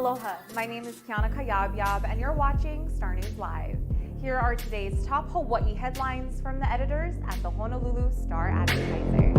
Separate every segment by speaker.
Speaker 1: Aloha, my name is Kiana Cayabyab and you're watching Star News Live. Here are today's top Hawaii headlines from the editors at the Honolulu Star-Advertiser.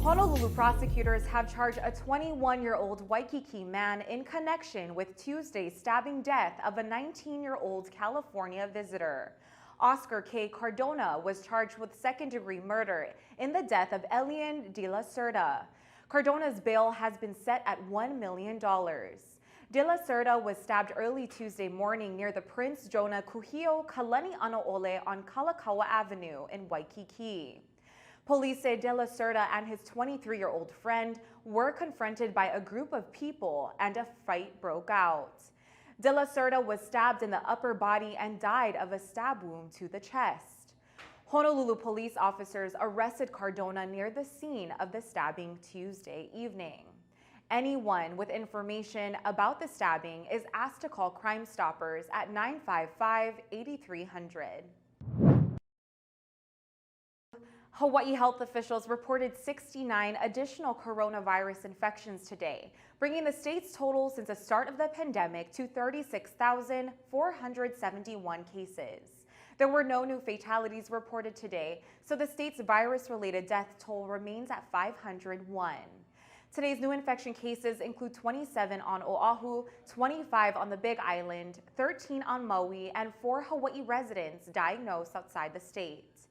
Speaker 1: Honolulu prosecutors have charged a 21-year-old Waikiki man in connection with Tuesday's stabbing death of a 19-year-old California visitor. Oscar K. Cardona was charged with second-degree murder in the death of Elian de la Cerda. Cardona's bail has been set at $1 million. De la Cerda was stabbed early Tuesday morning near the Prince Jonah Kuhio Kalani Anaole on Kalakaua Avenue in Waikiki. Police say De la Cerda and his 23-year-old friend were confronted by a group of people and a fight broke out. De la Cerda was stabbed in the upper body and died of a stab wound to the chest. Honolulu police officers arrested Cardona near the scene of the stabbing Tuesday evening. Anyone with information about the stabbing is asked to call Crime Stoppers at 955-8300. Hawaii health officials reported 69 additional coronavirus infections today, bringing the state's total since the start of the pandemic to 36,471 cases. There were no new fatalities reported today, so the state's virus-related death toll remains at 501. Today's new infection cases include 27 on Oahu, 25 on the Big Island, 13 on Maui, and 4 Hawaii residents diagnosed outside the state.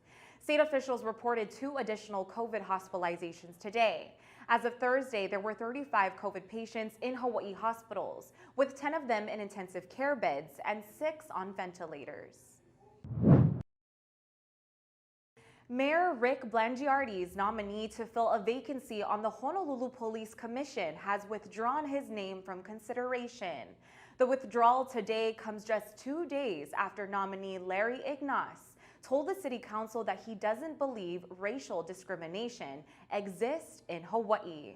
Speaker 1: State officials reported 2 additional COVID hospitalizations today. As of Thursday, there were 35 COVID patients in Hawaii hospitals, with 10 of them in intensive care beds and 6 on ventilators. Mayor Rick Blangiardi's nominee to fill a vacancy on the Honolulu Police Commission has withdrawn his name from consideration. The withdrawal today comes just 2 days after nominee Larry Ignace told the city council that he doesn't believe racial discrimination exists in Hawaii.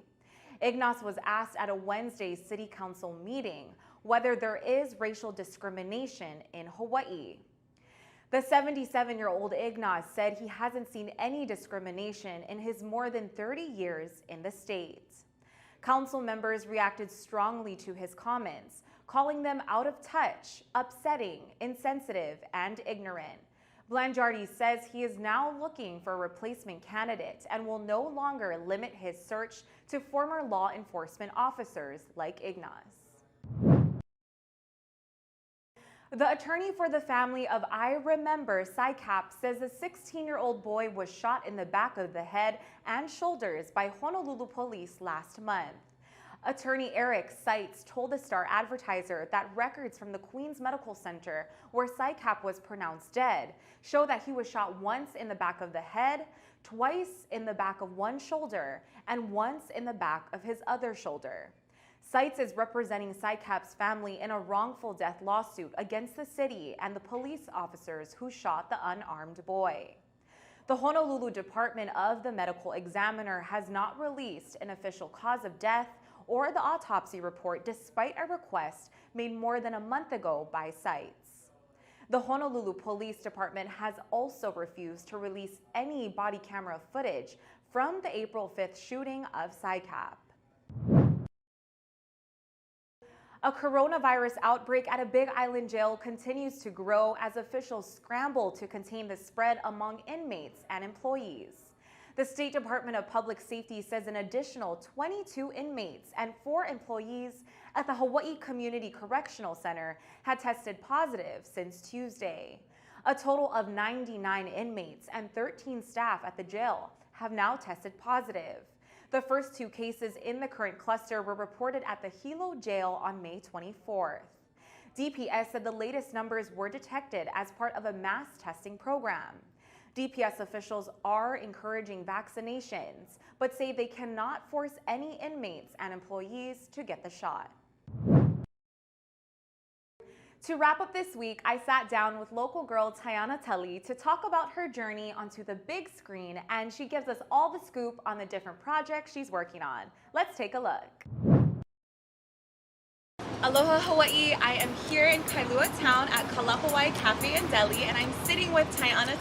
Speaker 1: Ignace was asked at a Wednesday city council meeting whether there is racial discrimination in Hawaii. The 77-year-old Ignace said he hasn't seen any discrimination in his more than 30 years in the state. Council members reacted strongly to his comments, calling them out of touch, upsetting, insensitive, and ignorant. Blangiardi says he is now looking for a replacement candidate and will no longer limit his search to former law enforcement officers like Ignace. The attorney for the family of I Remember CICAP says a 16-year-old boy was shot in the back of the head and shoulders by Honolulu police last month. Attorney Eric Seitz told the Star-Advertiser that records from the Queens Medical Center, where CICAP was pronounced dead, show that he was shot once in the back of the head, twice in the back of one shoulder, and once in the back of his other shoulder. Seitz is representing CICAP's family in a wrongful death lawsuit against the city and the police officers who shot the unarmed boy. The Honolulu Department of the Medical Examiner has not released an official cause of death or the autopsy report despite a request made more than a month ago by Seitz. The Honolulu Police Department has also refused to release any body camera footage from the April 5th shooting of CICAP. A coronavirus outbreak at a Big Island jail continues to grow as officials scramble to contain the spread among inmates and employees. The State Department of Public Safety says an additional 22 inmates and 4 employees at the Hawaii Community Correctional Center had tested positive since Tuesday. A total of 99 inmates and 13 staff at the jail have now tested positive. The first 2 cases in the current cluster were reported at the Hilo jail on May 24th. DPS said the latest numbers were detected as part of a mass testing program. DPS officials are encouraging vaccinations, but say they cannot force any inmates and employees to get the shot. To wrap up this week, I sat down with local girl Tiana Tully to talk about her journey onto the big screen, and she gives us all the scoop on the different projects she's working on. Let's take a look. Aloha Hawaii, I am here in Kailua Town at Kalapawai Cafe and Deli, and I'm sitting with Kiana,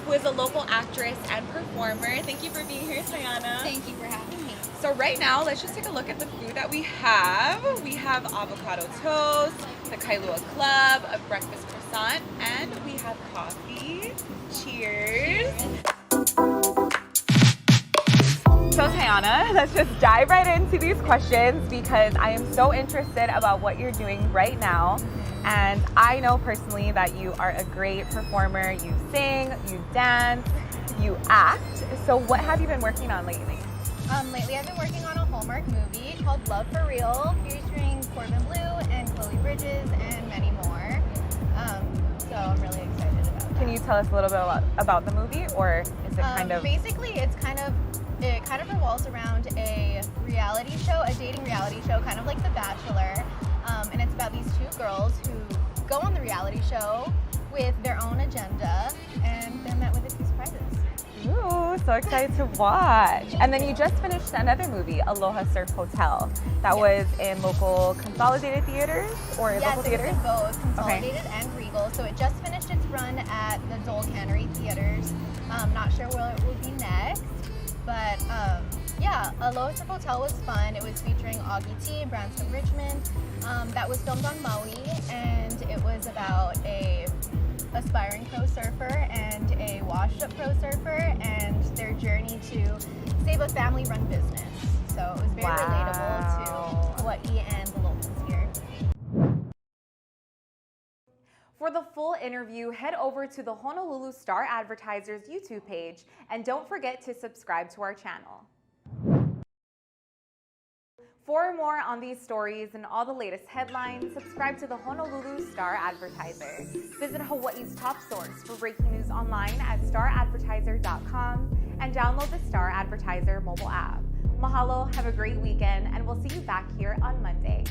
Speaker 1: who is a local actress and performer. Thank you for being here, Kiana.
Speaker 2: Thank you for having me.
Speaker 1: So right now, let's just take a look at the food that we have. We have avocado toast, the Kailua Club, a breakfast croissant, and we have coffee. Cheers. So Kiana, let's just dive right into these questions because I am so interested about what you're doing right now. And I know personally that you are a great performer. You sing, you dance, you act. So what have you been working on lately?
Speaker 2: Lately I've been working on a Hallmark movie called Love for Real, featuring Corbin Bleu and Chloe Bridges and many more. So I'm really excited about that.
Speaker 1: Can you tell us a little bit about the movie, or is it kind of...
Speaker 2: Basically, it kind of revolves around a reality show, a dating reality show, kind of like The Bachelor. And it's about these two girls who go on the reality show with their own agenda, and they're met with a few surprises.
Speaker 1: Ooh, so excited to watch. And then you just finished another movie, Aloha Surf Hotel. That was in local consolidated theaters or local theaters?
Speaker 2: Yes, it was in both consolidated and Regal. So it just finished its run at the Dole Cannery Theaters. Not sure where it will be next, but yeah, Aloha Surf Hotel was fun. It was featuring Augie T and Branscombe Richmond. That was filmed on Maui, and it was about a aspiring pro surfer and a washed up pro surfer and their journey to save a family run business. So it was very relatable to Hawaii and the locals here.
Speaker 1: For the full interview, head over to the Honolulu Star-Advertiser's YouTube page and don't forget to subscribe to our channel. For more on these stories and all the latest headlines, subscribe to the Honolulu Star-Advertiser. Visit Hawaii's top source for breaking news online at Star-Advertiser.com and download the Star-Advertiser mobile app. Mahalo, have a great weekend, and we'll see you back here on Monday.